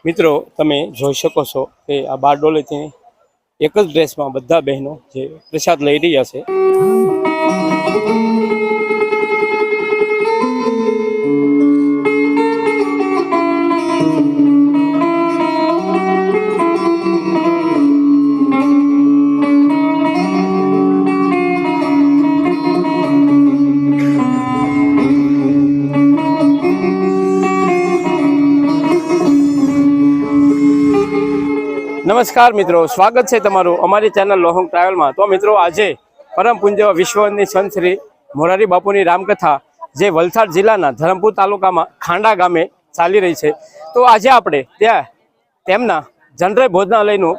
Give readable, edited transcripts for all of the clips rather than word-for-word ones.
મિત્રો તમે જોઈ શકો છો કે આ બારડોલીથી એક જ ડ્રેસમાં બધા બહેનો જે પ્રસાદ લઈ રહ્યા છે। नमस्कार मित्रों, स्वागत है तमारू अमारी चैनल लोहंग ट्रावेल में। तो मित्रों आज परम पूज्य विश्ववंदनी संत श्री मोरारी बापूनी रामकथा जे वलसाड जिल्लाना धरमपुर तालुका में खांडा गामे चाली रही है। तो आज आपणे त्यां तेमना जनरल भोजनालयनु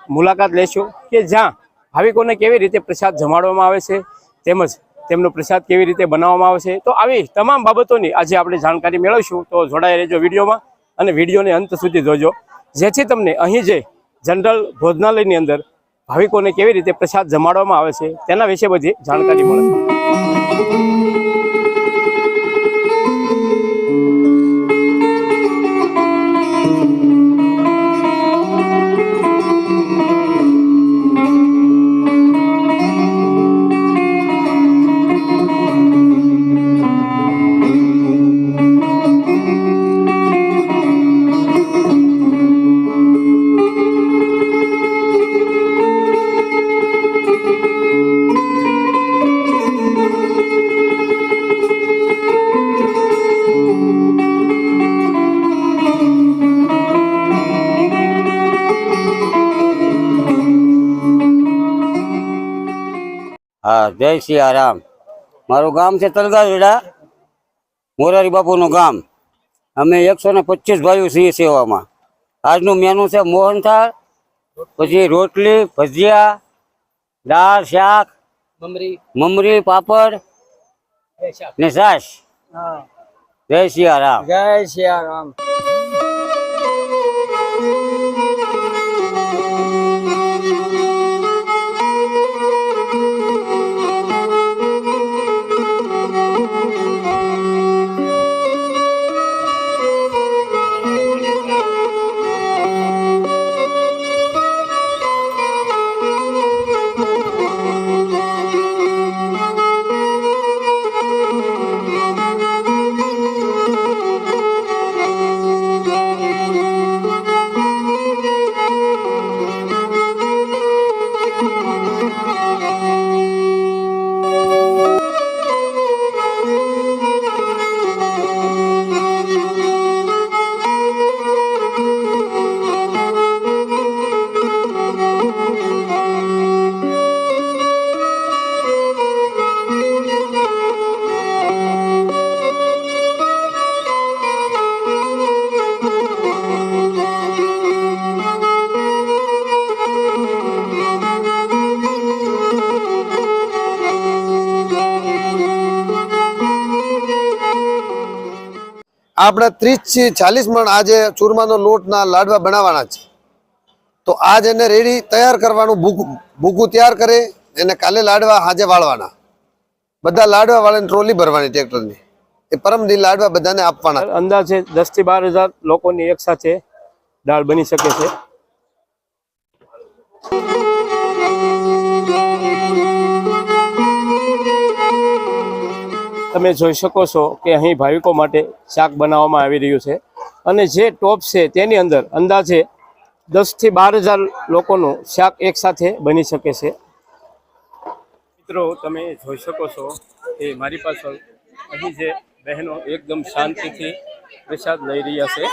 मुलाकात लेशुं कि ज्यां भाविकोने केवी रीते प्रसाद जमाडवामां आवे छे तेमज तेमनो प्रसाद केवी रीते बनाववामां आवे छे। तो आवी तमाम बाबतोनी आज आपणे जानकारी मेळवीशुं। तो जोडाई रहेजो विडियोमां अने विडियोने अंत सुधी जोजो, जेथी तमने અહીં जे जनरल भोजनालयनी अंदर भाविकोने केवी रीते प्रसाद जमाडवामां आवे छे तेना विषे बधी जानकारी मळे। हाँ, जय सियाराम। मारू गाम से तलगाजड़ा मोरारी बापूनु गाम। अमे 125 भाईओ छीए सेवा में। आजनु मेनू है मोहनथाळ, पछी रोटली, भजिया, दाळ, शाक, ममरी, पापड़ ने छाश। जय सियाराम। जय सियाराम। આપણે 30 થી 40 મણ આજે ચૂરમાનો લોટના લાડવા બનાવવાના છે। તો આજ એને રેડી તૈયાર કરવાનું, ભૂકું તૈયાર કરે એને કાલે લાડવા હાજે વાળવાના। બધા લાડવા વાળીને ટ્રોલી ભરવાની ટ્રેક્ટરની, એ પરમદી લાડવા બધાને આપવાના। અંદાજે 10 થી 12,000 લોકોની એક સાથે દાળ બની શકે છે। તમે જોઈ શકો છો કે અહીં ભાવિકો માટે શાક બનાવવામાં આવી રહ્યું છે અને જે ટોપ છે તેની અંદર અંદાજે 10 થી 12,000 લોકોનું શાક એક સાથે બની શકે છે। મિત્રો તમે જોઈ શકો છો કે મારી પાછળ અહીં જે બહેનો એકદમ શાંતિથી પ્રસાદ લઈ રહ્યા છે।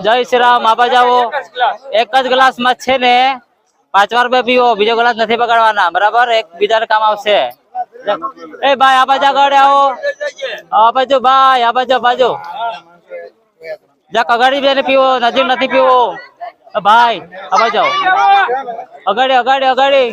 जय श्री राम। आबा जाओ एक ज ग्लास में छे ने 5 વાર પીવો, બીજો ગ્લાસ નથી બગાડવાના, બરાબર? એક બીજાને કામ આવશે. એ ભાઈ આ બાજુ આગળ આવો, આ બાજુ ભાઈ, આ બાજુ જરાક અગાડી બેને પીવો, નજીક નથી પીવો. ભાઈ આ બાજુ આવો, અગાડી.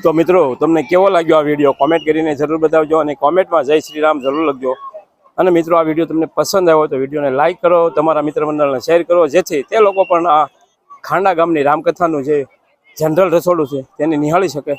તો મિત્રો તમને કેવો લાગ્યો આ વિડીયો કોમેન્ટ કરીને જરૂર બતાવજો અને કોમેન્ટમાં જય શ્રી રામ જરૂર લખજો. અને મિત્રો આ વિડીયો તમને પસંદ આવ્યો તો વિડીયોને લાઈક કરો, તમારા મિત્ર મંડળને શેર કરો, જેથી તે લોકો પણ આ ખાંડા ગામની રામકથાનું જે જનરલ રસોડું છે તેને નિહાળી શકે.